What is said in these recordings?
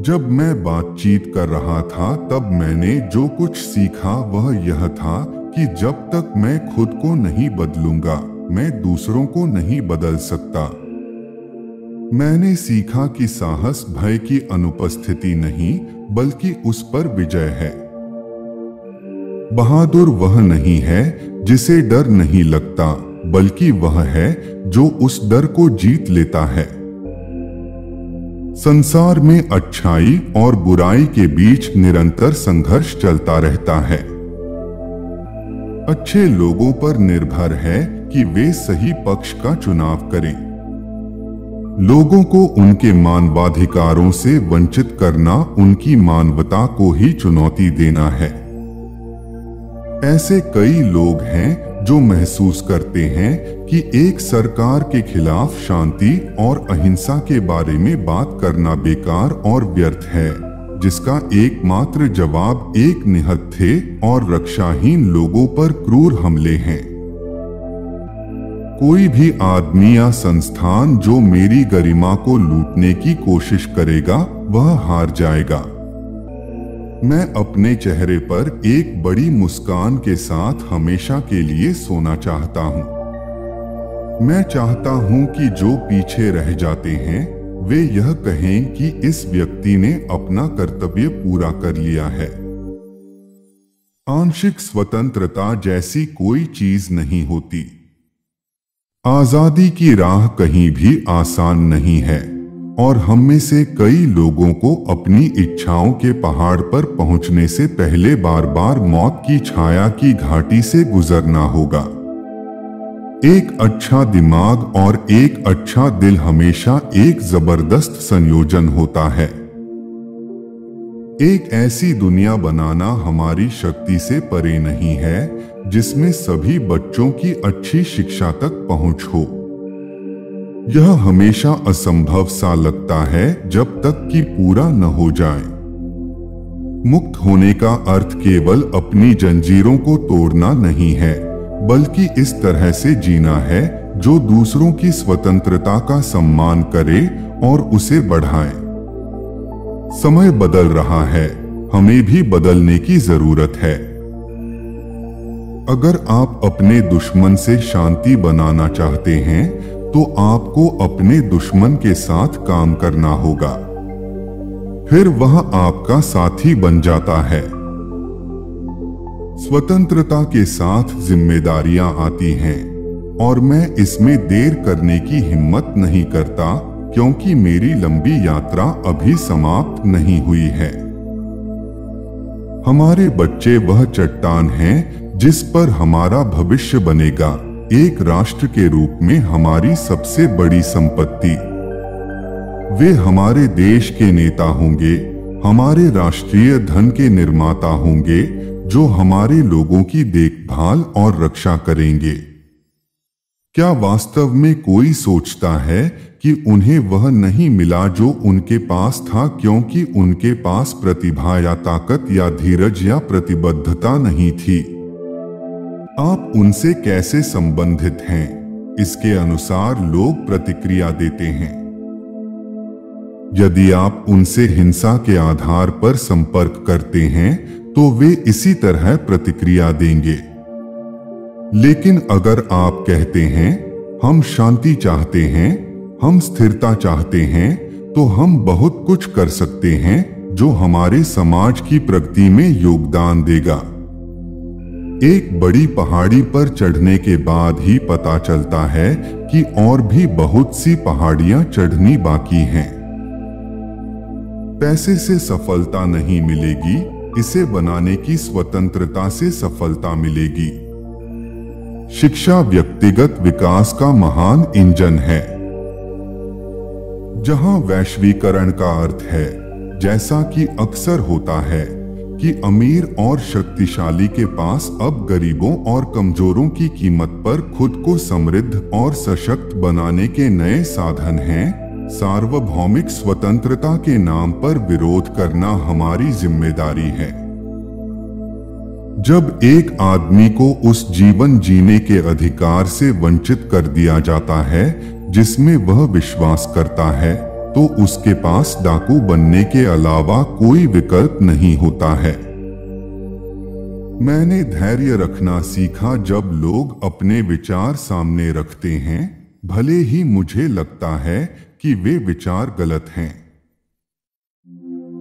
जब मैं बातचीत कर रहा था तब मैंने जो कुछ सीखा वह यह था कि जब तक मैं खुद को नहीं बदलूंगा मैं दूसरों को नहीं बदल सकता। मैंने सीखा कि साहस भय की अनुपस्थिति नहीं बल्कि उस पर विजय है। बहादुर वह नहीं है जिसे डर नहीं लगता, बल्कि वह है जो उस डर को जीत लेता है। संसार में अच्छाई और बुराई के बीच निरंतर संघर्ष चलता रहता है। अच्छे लोगों पर निर्भर है कि वे सही पक्ष का चुनाव करें। लोगों को उनके मानवाधिकारों से वंचित करना उनकी मानवता को ही चुनौती देना है। ऐसे कई लोग हैं जो महसूस करते हैं कि एक सरकार के खिलाफ शांति और अहिंसा के बारे में बात करना बेकार और व्यर्थ है, जिसका एकमात्र जवाब एक निहत्थे और रक्षाहीन लोगों पर क्रूर हमले हैं। कोई भी आदमी या संस्थान जो मेरी गरिमा को लूटने की कोशिश करेगा वह हार जाएगा। मैं अपने चेहरे पर एक बड़ी मुस्कान के साथ हमेशा के लिए सोना चाहता हूं। मैं चाहता हूं कि जो पीछे रह जाते हैं वे यह कहें कि इस व्यक्ति ने अपना कर्तव्य पूरा कर लिया है। आंशिक स्वतंत्रता जैसी कोई चीज नहीं होती। आजादी की राह कहीं भी आसान नहीं है और हम में से कई लोगों को अपनी इच्छाओं के पहाड़ पर पहुंचने से पहले बार बार मौत की छाया की घाटी से गुजरना होगा। एक अच्छा दिमाग और एक अच्छा दिल हमेशा एक जबरदस्त संयोजन होता है। एक ऐसी दुनिया बनाना हमारी शक्ति से परे नहीं है जिसमें सभी बच्चों की अच्छी शिक्षा तक पहुंच हो। यह हमेशा असंभव सा लगता है जब तक कि पूरा न हो जाए। मुक्त होने का अर्थ केवल अपनी जंजीरों को तोड़ना नहीं है, बल्कि इस तरह से जीना है जो दूसरों की स्वतंत्रता का सम्मान करे और उसे बढ़ाए। समय बदल रहा है, हमें भी बदलने की जरूरत है। अगर आप अपने दुश्मन से शांति बनाना चाहते हैं तो आपको अपने दुश्मन के साथ काम करना होगा, फिर वह आपका साथी बन जाता है। स्वतंत्रता के साथ जिम्मेदारियां आती हैं और मैं इसमें देर करने की हिम्मत नहीं करता क्योंकि मेरी लंबी यात्रा अभी समाप्त नहीं हुई है। हमारे बच्चे वह चट्टान हैं जिस पर हमारा भविष्य बनेगा, एक राष्ट्र के रूप में हमारी सबसे बड़ी संपत्ति। वे हमारे देश के नेता होंगे, हमारे राष्ट्रीय धन के निर्माता होंगे जो हमारे लोगों की देखभाल और रक्षा करेंगे। क्या वास्तव में कोई सोचता है कि उन्हें वह नहीं मिला जो उनके पास था क्योंकि उनके पास प्रतिभा या ताकत या धीरज या प्रतिबद्धता नहीं थी? आप उनसे कैसे संबंधित हैं, इसके अनुसार लोग प्रतिक्रिया देते हैं। यदि आप उनसे हिंसा के आधार पर संपर्क करते हैं तो वे इसी तरह प्रतिक्रिया देंगे। लेकिन अगर आप कहते हैं हम शांति चाहते हैं, हम स्थिरता चाहते हैं, तो हम बहुत कुछ कर सकते हैं जो हमारे समाज की प्रगति में योगदान देगा। एक बड़ी पहाड़ी पर चढ़ने के बाद ही पता चलता है कि और भी बहुत सी पहाड़ियां चढ़नी बाकी हैं। पैसे से सफलता नहीं मिलेगी, इसे बनाने की स्वतंत्रता से सफलता मिलेगी। शिक्षा व्यक्तिगत विकास का महान इंजन है। जहां वैश्वीकरण का अर्थ है, जैसा कि अक्सर होता है, कि अमीर और शक्तिशाली के पास अब गरीबों और कमजोरों की कीमत पर खुद को समृद्ध और सशक्त बनाने के नए साधन हैं, सार्वभौमिक स्वतंत्रता के नाम पर विरोध करना हमारी जिम्मेदारी है। जब एक आदमी को उस जीवन जीने के अधिकार से वंचित कर दिया जाता है जिसमें वह विश्वास करता है, तो उसके पास डाकू बनने के अलावा कोई विकल्प नहीं होता है। मैंने धैर्य रखना सीखा जब लोग अपने विचार सामने रखते हैं, भले ही मुझे लगता है कि वे विचार गलत हैं।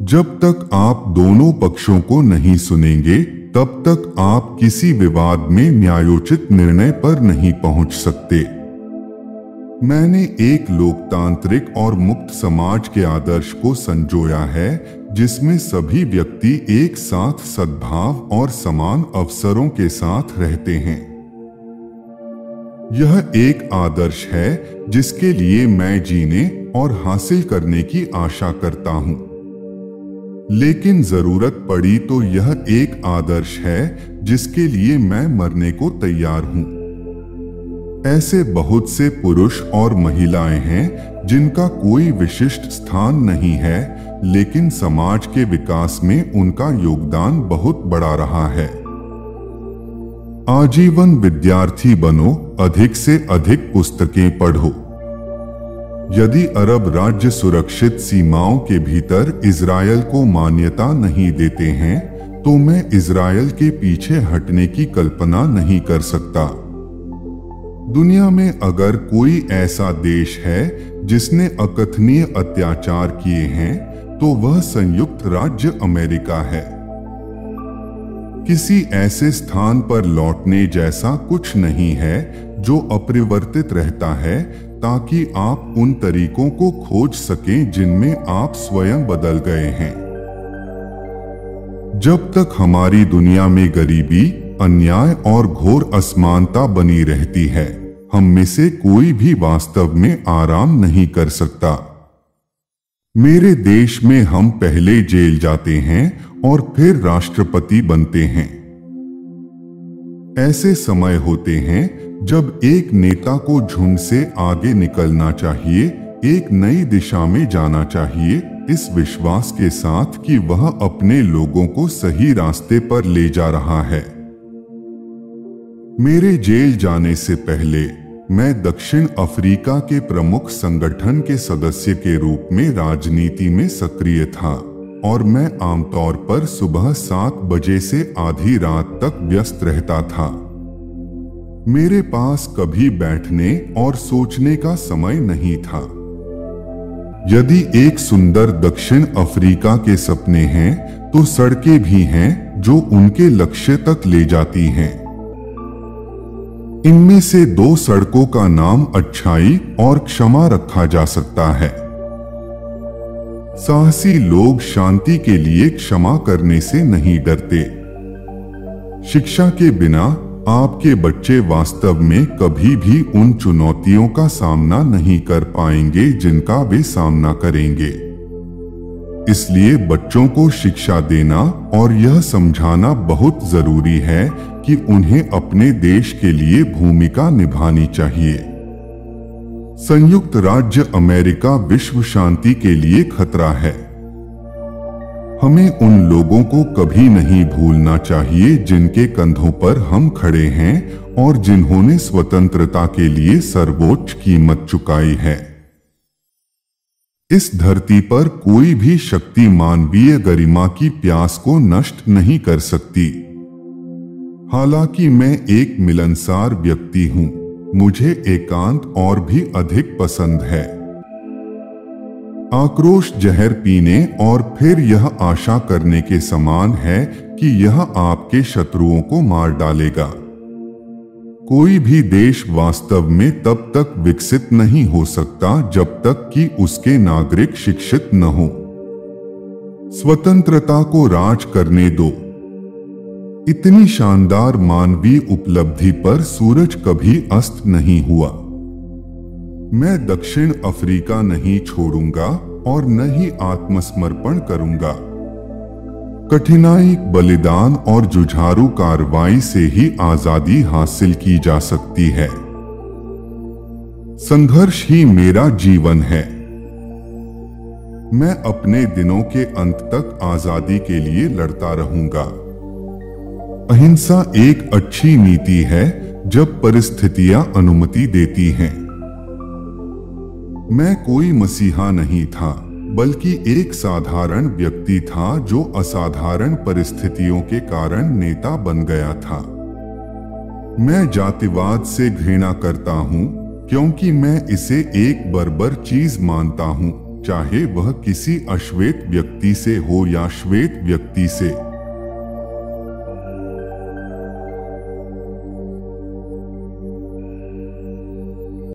जब तक आप दोनों पक्षों को नहीं सुनेंगे, तब तक आप किसी विवाद में न्यायोचित निर्णय पर नहीं पहुंच सकते। मैंने एक लोकतांत्रिक और मुक्त समाज के आदर्श को संजोया है, जिसमें सभी व्यक्ति एक साथ सद्भाव और समान अवसरों के साथ रहते हैं। यह एक आदर्श है जिसके लिए मैं जीने और हासिल करने की आशा करता हूं। लेकिन जरूरत पड़ी तो यह एक आदर्श है जिसके लिए मैं मरने को तैयार हूं। ऐसे बहुत से पुरुष और महिलाएं हैं जिनका कोई विशिष्ट स्थान नहीं है, लेकिन समाज के विकास में उनका योगदान बहुत बड़ा रहा है। आजीवन विद्यार्थी बनो, अधिक से अधिक पुस्तकें पढ़ो। यदि अरब राज्य सुरक्षित सीमाओं के भीतर इजरायल को मान्यता नहीं देते हैं, तो मैं इजरायल के पीछे हटने की कल्पना नहीं कर सकता। दुनिया में अगर कोई ऐसा देश है जिसने अकथनीय अत्याचार किए हैं, तो वह संयुक्त राज्य अमेरिका है। किसी ऐसे स्थान पर लौटने जैसा कुछ नहीं है जो अपरिवर्तित रहता है, ताकि आप उन तरीकों को खोज सकें जिनमें आप स्वयं बदल गए हैं। जब तक हमारी दुनिया में गरीबी, अन्याय और घोर असमानता बनी रहती है, हम में से कोई भी वास्तव में आराम नहीं कर सकता। मेरे देश में हम पहले जेल जाते हैं और फिर राष्ट्रपति बनते हैं। ऐसे समय होते हैं जब एक नेता को झुंड से आगे निकलना चाहिए, एक नई दिशा में जाना चाहिए, इस विश्वास के साथ कि वह अपने लोगों को सही रास्ते पर ले जा रहा है। मेरे जेल जाने से पहले मैं दक्षिण अफ्रीका के प्रमुख संगठन के सदस्य के रूप में राजनीति में सक्रिय था, और मैं आमतौर पर सुबह 7 बजे से आधी रात तक व्यस्त रहता था। मेरे पास कभी बैठने और सोचने का समय नहीं था। यदि एक सुंदर दक्षिण अफ्रीका के सपने हैं, तो सड़कें भी हैं जो उनके लक्ष्य तक ले जाती हैं। इनमें से 2 सड़कों का नाम अच्छाई और क्षमा रखा जा सकता है। साहसी लोग शांति के लिए क्षमा करने से नहीं डरते। शिक्षा के बिना आपके बच्चे वास्तव में कभी भी उन चुनौतियों का सामना नहीं कर पाएंगे जिनका वे सामना करेंगे। इसलिए बच्चों को शिक्षा देना और यह समझाना बहुत जरूरी है कि उन्हें अपने देश के लिए भूमिका निभानी चाहिए। संयुक्त राज्य अमेरिका विश्व शांति के लिए खतरा है। हमें उन लोगों को कभी नहीं भूलना चाहिए जिनके कंधों पर हम खड़े हैं और जिन्होंने स्वतंत्रता के लिए सर्वोच्च कीमत चुकाई है। इस धरती पर कोई भी शक्ति मानवीय गरिमा की प्यास को नष्ट नहीं कर सकती। हालांकि मैं एक मिलनसार व्यक्ति हूं, मुझे एकांत और भी अधिक पसंद है। आक्रोश जहर पीने और फिर यह आशा करने के समान है कि यह आपके शत्रुओं को मार डालेगा। कोई भी देश वास्तव में तब तक विकसित नहीं हो सकता जब तक कि उसके नागरिक शिक्षित न हो। स्वतंत्रता को राज करने दो। इतनी शानदार मानवीय उपलब्धि पर सूरज कभी अस्त नहीं हुआ। मैं दक्षिण अफ्रीका नहीं छोड़ूंगा और न ही आत्मसमर्पण करूंगा। कठिनाई, बलिदान और जुझारू कार्रवाई से ही आजादी हासिल की जा सकती है। संघर्ष ही मेरा जीवन है। मैं अपने दिनों के अंत तक आजादी के लिए लड़ता रहूंगा। अहिंसा एक अच्छी नीति है जब परिस्थितियां अनुमति देती हैं। मैं कोई मसीहा नहीं था, बल्कि एक साधारण व्यक्ति था जो असाधारण परिस्थितियों के कारण नेता बन गया था। मैं जातिवाद से घृणा करता हूँ, क्योंकि मैं इसे एक बर्बर चीज मानता हूँ, चाहे वह किसी अश्वेत व्यक्ति से हो या श्वेत व्यक्ति से।